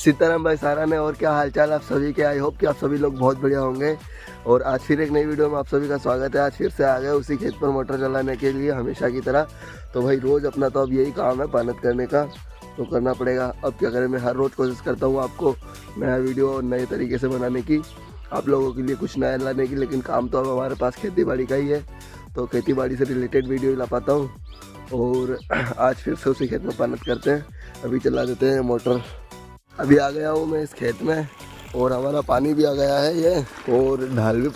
सीताराम भाई सारा ने। और क्या हालचाल आप सभी के। आई होप कि आप सभी लोग बहुत बढ़िया होंगे। और आज फिर एक नई वीडियो में आप सभी का स्वागत है। आज फिर से आ गए उसी खेत पर मोटर चलाने के लिए हमेशा की तरह। तो भाई रोज़ अपना तो अब यही काम है मेहनत करने का, तो करना पड़ेगा। अब क्या करें, मैं हर रोज़ कोशिश करता हूँ आपको नया वीडियो नए तरीके से बनाने की, आप लोगों के लिए कुछ नया लाने की। लेकिन काम तो अब हमारे पास खेती बाड़ी का ही है, तो खेती बाड़ी से रिलेटेड वीडियो ला पाता हूँ। और आज फिर से उसी खेत में मेहनत करते हैं। अभी चला देते हैं मोटर। अभी आ गया हूँ मैं इस खेत में और हमारा पानी भी आ गया है ये, और ढाल भी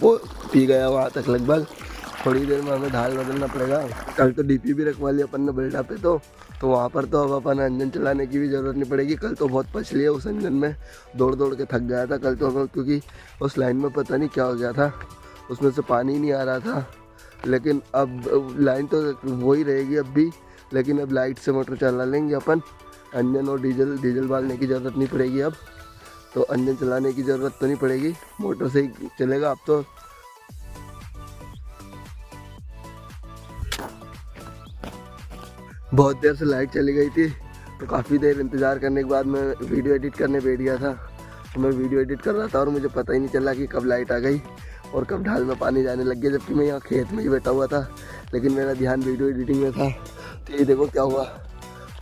पी गया वहाँ तक लगभग। थोड़ी देर में हमें ढाल बदलना पड़ेगा। कल तो डीपी भी रखवा लिया अपन ने बिल्डा पे, तो वहाँ पर तो अब अपन इंजन चलाने की भी ज़रूरत नहीं पड़ेगी। कल तो बहुत पछ लिया उस इंजन में, दौड़ दौड़ के थक गया था कल तो हमें, क्योंकि उस लाइन में पता नहीं क्या हो गया था, उसमें से पानी नहीं आ रहा था। लेकिन अब लाइन तो वही रहेगी अब भी, लेकिन अब लाइट से मोटर चला लेंगे अपन। इंजन और डीजल डालने की ज़रूरत नहीं पड़ेगी अब, तो इंजन चलाने की ज़रूरत तो नहीं पड़ेगी, मोटर से ही चलेगा अब तो। बहुत देर से लाइट चली गई थी, तो काफ़ी देर इंतज़ार करने के बाद मैं वीडियो एडिट करने बैठ गया था। तो मैं वीडियो एडिट कर रहा था और मुझे पता ही नहीं चला कि कब लाइट आ गई और कब ढाल में पानी जाने लग गया, जबकि मैं यहाँ खेत में ही बैठा हुआ था। लेकिन मेरा ध्यान वीडियो एडिटिंग में था। तो ये देखो क्या हुआ,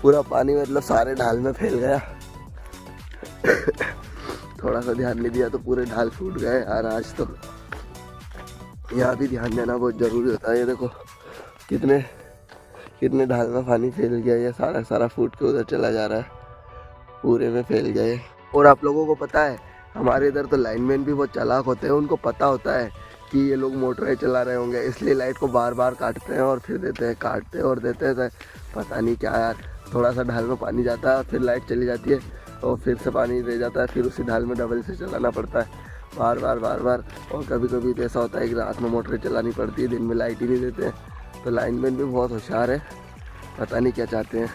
पूरा पानी मतलब सारे ढाल में फैल गया। थोड़ा सा ध्यान नहीं दिया तो पूरे ढाल फूट गए यार आज तो। यहाँ भी ध्यान देना बहुत ज़रूरी होता है। ये देखो कितने ढाल में पानी फैल गया, ये सारा फूट के उधर चला जा रहा है, पूरे में फैल गए। और आप लोगों को पता है हमारे इधर तो लाइनमैन भी बहुत चालाक होते हैं। उनको पता होता है कि ये लोग मोटरें चला रहे होंगे, इसलिए लाइट को बार बार काटते हैं और फिर देते हैं, काटते हैं और देते हैं। पता नहीं क्या यार, थोड़ा सा ढाल में पानी जाता है, फिर लाइट चली जाती है और फिर से पानी दे जाता है, फिर उसी ढाल में डबल से चलाना पड़ता है बार बार। और कभी कभी तो ऐसा होता है कि रात में मोटरें चलानी पड़ती है, दिन में लाइट ही नहीं देते हैं। तो लाइनमैन भी बहुत होशियार है, पता नहीं क्या चाहते हैं।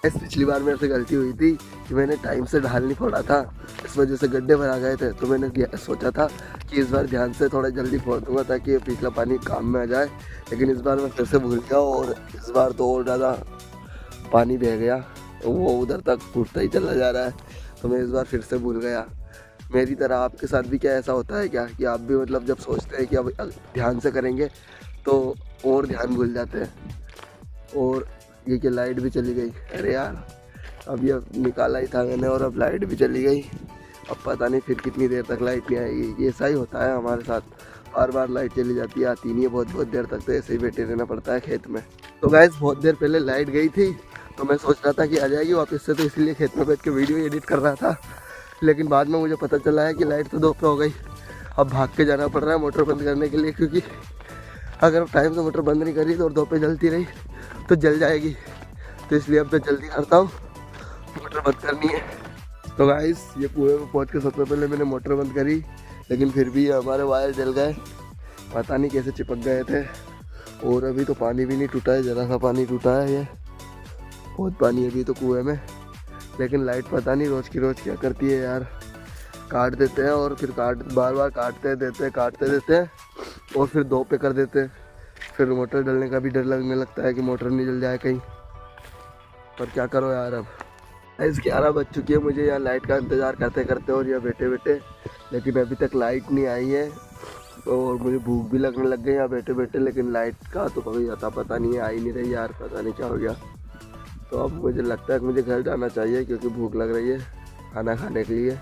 पिछली बार मेरे से गलती हुई थी कि मैंने टाइम से ढाल नहीं फोड़ा था, इस वजह से गड्ढे भरा गए थे। तो मैंने सोचा था कि इस बार ध्यान से थोड़ा जल्दी फोड़ दूँगा ताकि ये पिछला पानी काम में आ जाए। लेकिन इस बार मैं फिर से भूल गया और इस बार तो और ज़्यादा पानी बह गया, वो उधर तक फूटता ही चला जा रहा है। तो मैं इस बार फिर से भूल गया। मेरी तरह आपके साथ भी क्या ऐसा होता है क्या कि आप भी मतलब जब सोचते हैं कि अब ध्यान से करेंगे तो और ध्यान भूल जाते हैं। और ये कि लाइट भी चली गई, अरे यार अब ये निकाला ही था मैंने और अब लाइट भी चली गई। अब पता नहीं फिर कितनी देर तक लाइट नहीं आएगी। ये ऐसा ही होता है हमारे साथ, बार बार लाइट चली जाती है, आती नहीं है बहुत देर तक। तो ऐसे ही बैठे रहना पड़ता है खेत में। तो गाइस बहुत देर पहले लाइट गई थी, तो मैं सोच रहा था कि आ जाएगी वापस से, तो इसलिए खेत में बैठ के वीडियो एडिट कर रहा था। लेकिन बाद में मुझे पता चला है कि लाइट तो 2 पे हो गई। अब भाग के जाना पड़ रहा है मोटर बंद करने के लिए, क्योंकि अगर टाइम से मोटर बंद नहीं करी तो और 2 पे जलती रही तो जल जाएगी। तो इसलिए अब मैं जल्दी करता हूँ, मोटर बंद करनी है। तो गाइस ये कुएं में पहुँच के सबसे पहले मैंने मोटर बंद करी, लेकिन फिर भी हमारे वायर जल गए, पता नहीं कैसे चिपक गए थे। और अभी तो पानी भी नहीं टूटा है, ज़रा सा पानी टूटा है, ये बहुत पानी है अभी तो कुएं में। लेकिन लाइट पता नहीं रोज़ की रोज़ क्या करती है यार, काट देते हैं और फिर बार बार काटते देते हैं और फिर 2 पे कर देते हैं। फिर मोटर डलने का भी डर लगने लगता है कि मोटर नहीं जल जाए कहीं। पर क्या करो यार, अब 11 बज चुकी है, मुझे यहाँ लाइट का इंतज़ार करते करते और यहाँ बैठे, लेकिन अभी तक लाइट नहीं आई है। और मुझे भूख भी लगने लग गई यहाँ बैठे, लेकिन लाइट का तो कोई अता पता नहीं है, आ ही नहीं रही यार, पता नहीं क्या हो गया। तो अब मुझे लगता है कि मुझे घर जाना चाहिए, क्योंकि भूख लग रही है खाना खाने के लिए।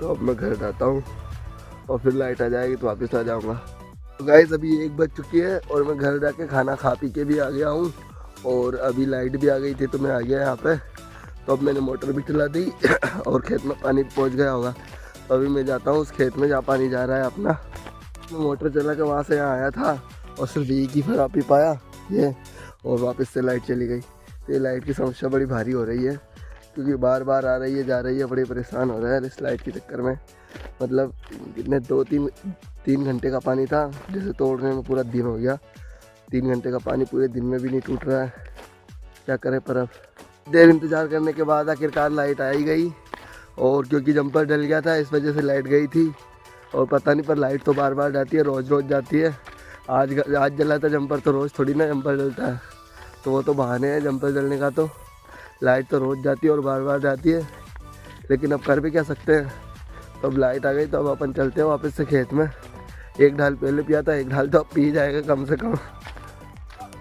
तो अब मैं घर जाता हूँ और फिर लाइट आ जाएगी तो वापस आ जाऊँगा। तो गाइस अभी 1 बज चुकी है और मैं घर जाके खाना खा पी के भी आ गया हूँ, और अभी लाइट भी आ गई थी तो मैं आ गया यहाँ पे। तो अब मैंने मोटर भी चला दी और खेत में पानी पहुँच गया होगा। तो अभी मैं जाता हूँ उस खेत में जहाँ पानी जा रहा है अपना। मैं मोटर चला के वहाँ से यहाँ आया था और सिर्फ एक ही फिर पी पाया ये, और वापस से लाइट चली गई। तो ये लाइट की समस्या बड़ी भारी हो रही है, क्योंकि बार बार आ रही है जा रही है, बड़े परेशान हो रहे हैं इस लाइट के चक्कर में। मतलब कितने 2-3 घंटे का पानी था, जैसे तोड़ने में पूरा दिन हो गया। 3 घंटे का पानी पूरे दिन में भी नहीं टूट रहा है, क्या करें। पर अब देर इंतज़ार करने के बाद आखिरकार लाइट आ ही गई। और क्योंकि जंपर डल गया था इस वजह से लाइट गई थी। और पता नहीं, पर लाइट तो बार बार जाती है, रोज़ जाती है। आज जला था जंपर, तो रोज़ थोड़ी ना जंपर जलता है, तो वो तो बहाने हैं जंपर जलने का। तो लाइट तो रोज़ जाती है और बार बार जाती है, लेकिन अब कर भी क्या सकते हैं। तो अब लाइट आ गई तो अब अपन चलते हैं वापस से खेत में। एक ढाल पहले पिया था, एक ढाल तो अब पी जाएगा कम से कम।